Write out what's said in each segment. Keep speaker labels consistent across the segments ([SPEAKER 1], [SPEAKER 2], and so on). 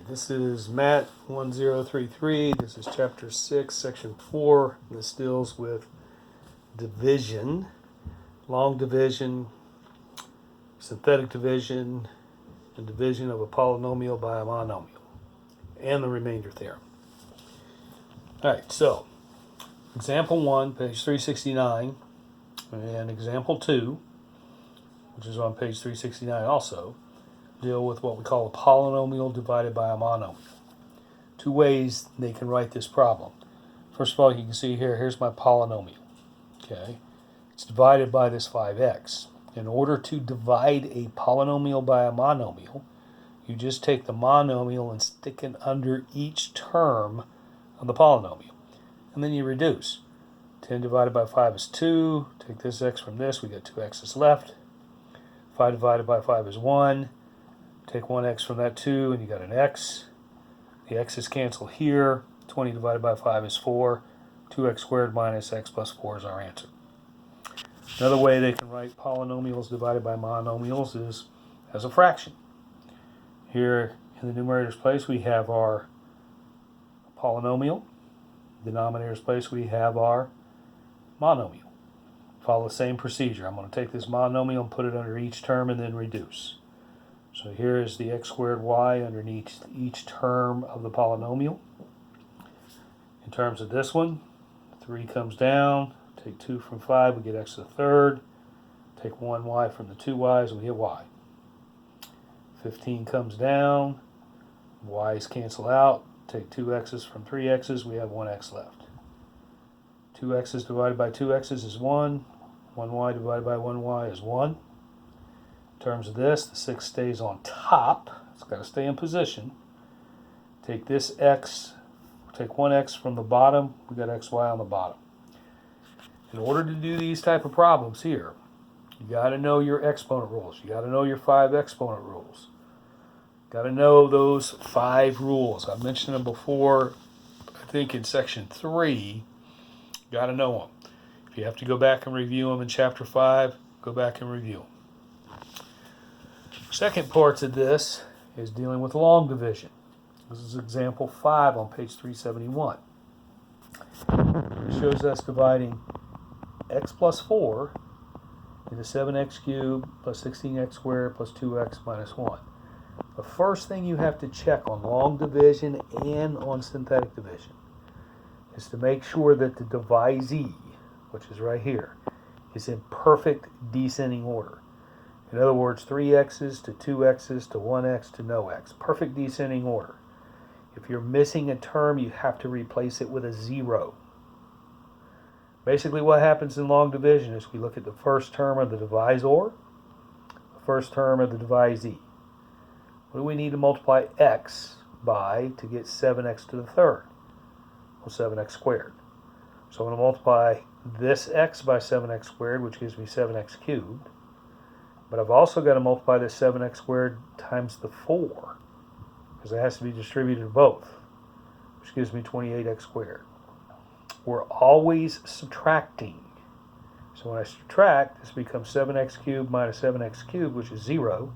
[SPEAKER 1] This is Matt 1033. This is chapter 6, section 4. This deals with division, long division, synthetic division, and division of a polynomial by a monomial, and the remainder theorem. All right, so example 1, page 369, and example 2, which is on page 369 also, deal with what we call a polynomial divided by a monomial. Two ways they can write this problem. First of all, you can see here, here's my polynomial. Okay, it's divided by this 5x. In order to divide a polynomial by a monomial, you just take the monomial and stick it under each term of the polynomial. And then you reduce. 10 divided by 5 is 2. Take this x from this, we got 2 x's left. 5 divided by 5 is 1. Take 1x from that 2, and you got an x. The x's cancel here. 20 divided by 5 is 4. 2x squared minus x plus 4 is our answer. Another way they can write polynomials divided by monomials is as a fraction. Here in the numerator's place we have our polynomial. Denominator's place we have our monomial. Follow the same procedure. I'm going to take this monomial and put it under each term and then reduce. So here is the x squared y underneath each term of the polynomial. In terms of this one, 3 comes down, take 2 from 5, we get x to the third. Take 1y from the 2y's, we get y. 15 comes down, y's cancel out, take 2x's from 3x's, we have 1x left. 2x's divided by 2x's is 1, 1y divided by 1y is 1. In terms of this, the 6 stays on top. It's got to stay in position. Take this x, take 1x from the bottom, we got xy on the bottom. In order to do these type of problems here, you got to know your exponent rules. You got to know your 5 exponent rules. Got to know those 5 rules. I mentioned them before, I think in section 3. Got to know them. If you have to go back and review them in chapter 5, go back and review them. Second parts of this is dealing with long division. This is example 5 on page 371. It shows us dividing x plus 4 into 7x cubed plus 16x squared plus 2x minus 1. The first thing you have to check on long division and on synthetic division is to make sure that the divisee, which is right here, is in perfect descending order. In other words, 3x's to 2x's to 1x to no x. Perfect descending order. If you're missing a term, you have to replace it with a 0. Basically what happens in long division is we look at the first term of the divisor, the first term of the divisee. What do we need to multiply x by to get 7x to the third? Well, 7x squared. So I'm going to multiply this x by 7x squared, which gives me 7x cubed. But I've also got to multiply this 7x squared times the 4, because it has to be distributed both, which gives me 28x squared. We're always subtracting. So when I subtract, this becomes 7x cubed minus 7x cubed, which is 0.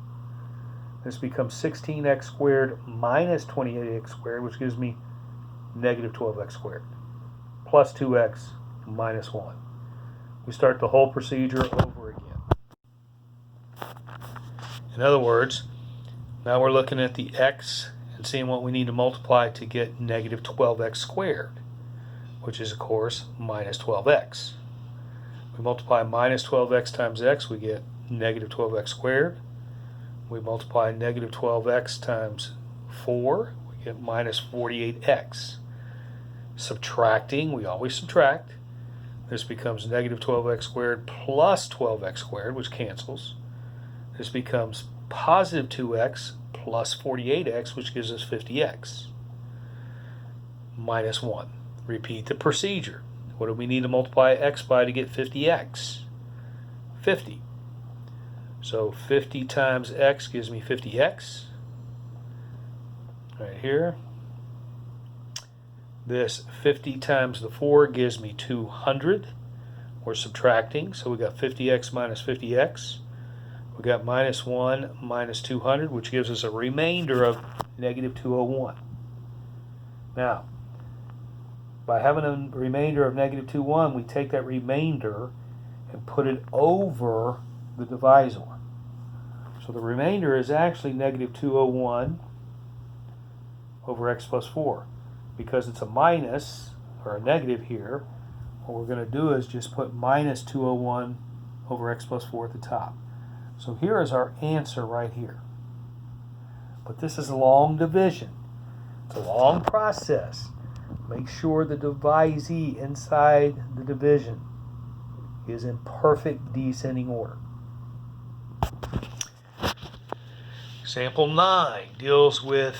[SPEAKER 1] This becomes 16x squared minus 28x squared, which gives me negative 12x squared, plus 2x minus 1. We start the whole procedure over again. In other words, now we're looking at the x and seeing what we need to multiply to get negative 12x squared, which is, of course, minus 12x. We multiply minus 12x times x, we get negative 12x squared. We multiply negative 12x times 4, we get minus 48x. Subtracting, we always subtract. This becomes negative 12x squared plus 12x squared, which cancels. This becomes positive 2x plus 48x, which gives us 50x. Minus 1. Repeat the procedure. What do we need to multiply x by to get 50x? 50. So 50 times x gives me 50x. Right here. This 50 times the 4 gives me 200. We're subtracting, so we got 50x minus 50x. We got minus 1 minus 200, which gives us a remainder of negative 201. Now, by having a remainder of negative 201, we take that remainder and put it over the divisor. So the remainder is actually negative 201 over x plus 4. Because it's a minus, or a negative here, what we're going to do is just put minus 201 over x plus 4 at the top. So here is our answer right here. But this is long division. It's a long process. Make sure the divisee inside the division is in perfect descending order. Example 9 deals with,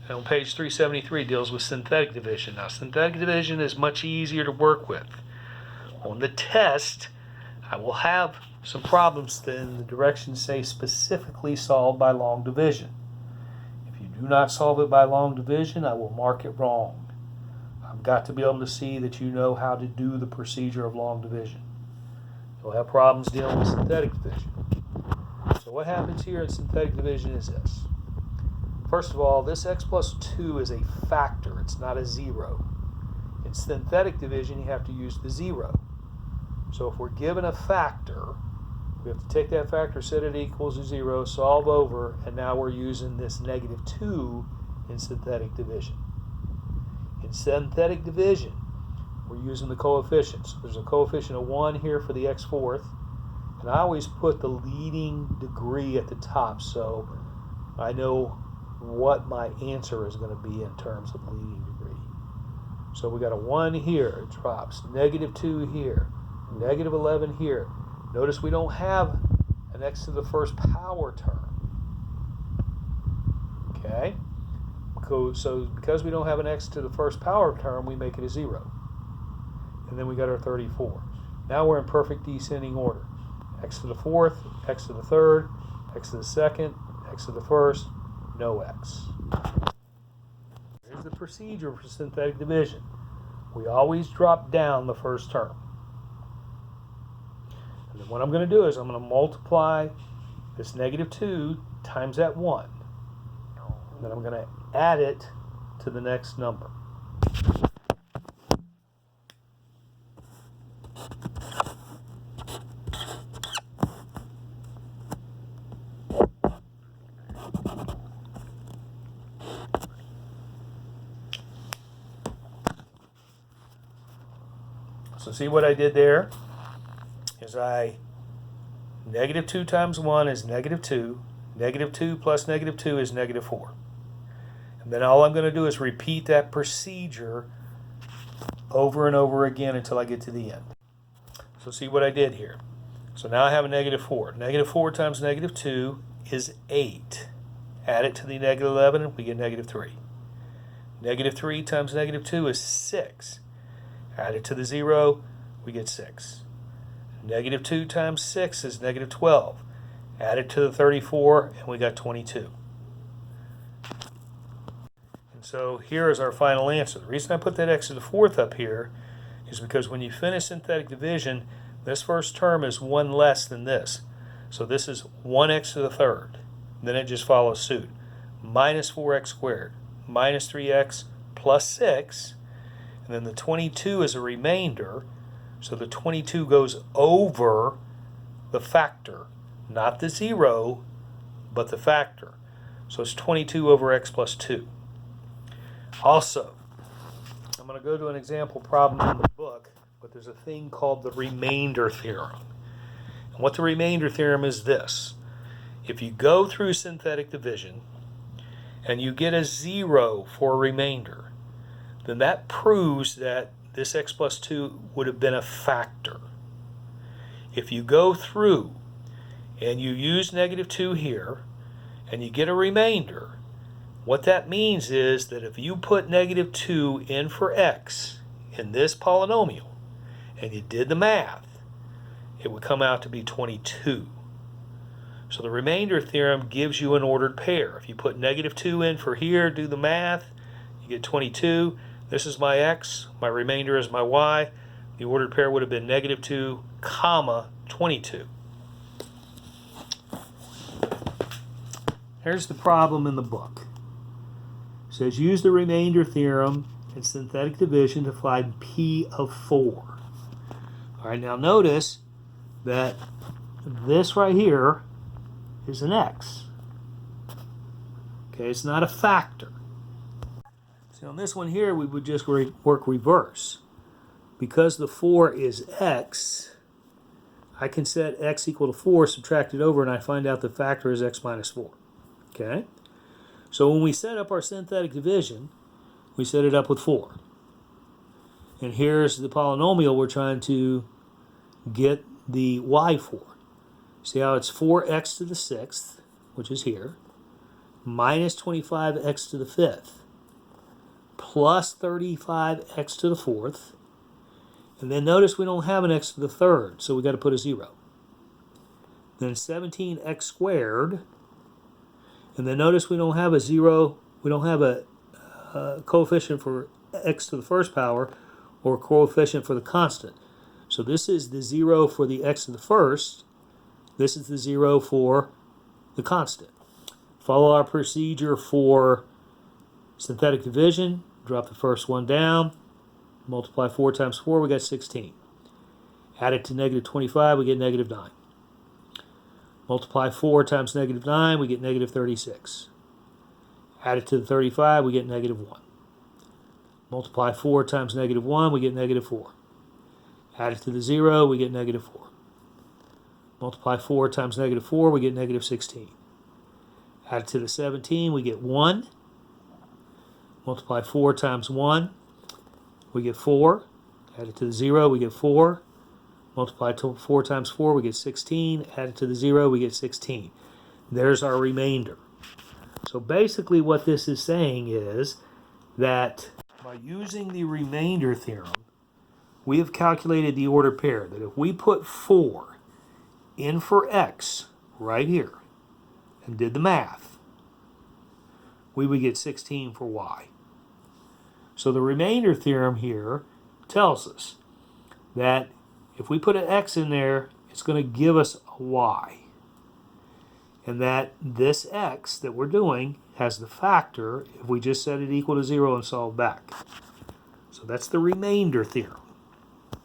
[SPEAKER 1] on page 373, deals with synthetic division. Now, synthetic division is much easier to work with. On the test, I will have some problems in the directions say specifically solved by long division. If you do not solve it by long division, I will mark it wrong. I've got to be able to see that you know how to do the procedure of long division. You'll have problems dealing with synthetic division. So what happens here in synthetic division is this. First of all, this x plus 2 is a factor. It's not a 0. In synthetic division, you have to use the 0. So if we're given a factor, we have to take that factor, set it equals to 0, solve over, and now we're using this negative 2 in synthetic division. In synthetic division, we're using the coefficients. There's a coefficient of 1 here for the x fourth, and I always put the leading degree at the top so I know what my answer is going to be in terms of leading degree. So we got a 1 here, it drops, negative 2 here, negative 11 here. Notice we don't have an x to the first power term. Okay? So because we don't have an x to the first power term, we make it a 0. And then we got our 34. Now we're in perfect descending order. X to the fourth, x to the third, x to the second, x to the first, no x. Here's the procedure for synthetic division. We always drop down the first term. And then what I'm going to do is I'm going to multiply this negative 2 times that 1. And then I'm going to add it to the next number. So see what I did there? Is negative 2 times 1 is negative 2. Negative 2 plus negative 2 is negative 4. And then all I'm going to do is repeat that procedure over and over again until I get to the end. So see what I did here. So now I have a negative 4. Negative 4 times negative 2 is 8. Add it to the negative 11 and we get negative 3. Negative 3 times negative 2 is 6. Add it to the 0, we get 6. Negative 2 times 6 is negative 12. Add it to the 34, and we got 22. And so here is our final answer. The reason I put that x to the fourth up here is because when you finish synthetic division, this first term is 1 less than this. So this is 1x to the third. Then it just follows suit. Minus 4x squared, minus 3x plus 6. And then the 22 is a remainder, so the 22 goes over the factor, not the 0, but the factor. So it's 22 over x plus 2. Also, I'm going to go to an example problem in the book, but there's a thing called the remainder theorem. And what the remainder theorem is this. If you go through synthetic division and you get a 0 for a remainder, then that proves that this x plus 2 would have been a factor. If you go through and you use negative 2 here and you get a remainder, what that means is that if you put negative 2 in for x in this polynomial and you did the math, it would come out to be 22. So the remainder theorem gives you an ordered pair. If you put negative 2 in for here, do the math, you get 22. This is my x, my remainder is my y. The ordered pair would have been negative 2, comma, 22. Here's the problem in the book. says use the remainder theorem in synthetic division to find P of 4. All right, now notice that this right here is an x. Okay, it's not a factor. So on this one here, we would just work reverse. Because the 4 is x, I can set x equal to 4, subtract it over, and I find out the factor is x minus 4. Okay? So when we set up our synthetic division, we set it up with 4. And here's the polynomial we're trying to get the y for. See how it's 4x to the 6th, which is here, minus 25x to the 5th, plus 35x to the 4th, and then notice we don't have an x to the 3rd, so we got to put a 0. Then 17x squared, and then notice we don't have a 0, we don't have a coefficient for x to the first power or a coefficient for the constant. So this is the 0 for the x to the first, this is the 0 for the constant. Follow our procedure for synthetic division, drop the first one down, multiply 4 times 4, we got 16. Add it to negative 25, we get negative 9. Multiply 4 times negative 9, we get negative 36. Add it to the 35, we get negative 1. Multiply 4 times negative 1, we get negative 4. Add it to the 0, we get negative 4. Multiply 4 times negative 4, we get negative 16. Add it to the 17, we get 1. Multiply 4 times 1, we get 4. Add it to the 0, we get 4. Multiply 4 times 4, we get 16. Add it to the 0, we get 16. There's our remainder. So basically what this is saying is that by using the remainder theorem, we have calculated the ordered pair. That if we put 4 in for x right here and did the math, we would get 16 for y. So the remainder theorem here tells us that if we put an x in there, it's going to give us a y. And that this x that we're doing has the factor if we just set it equal to 0 and solve back. So that's the remainder theorem.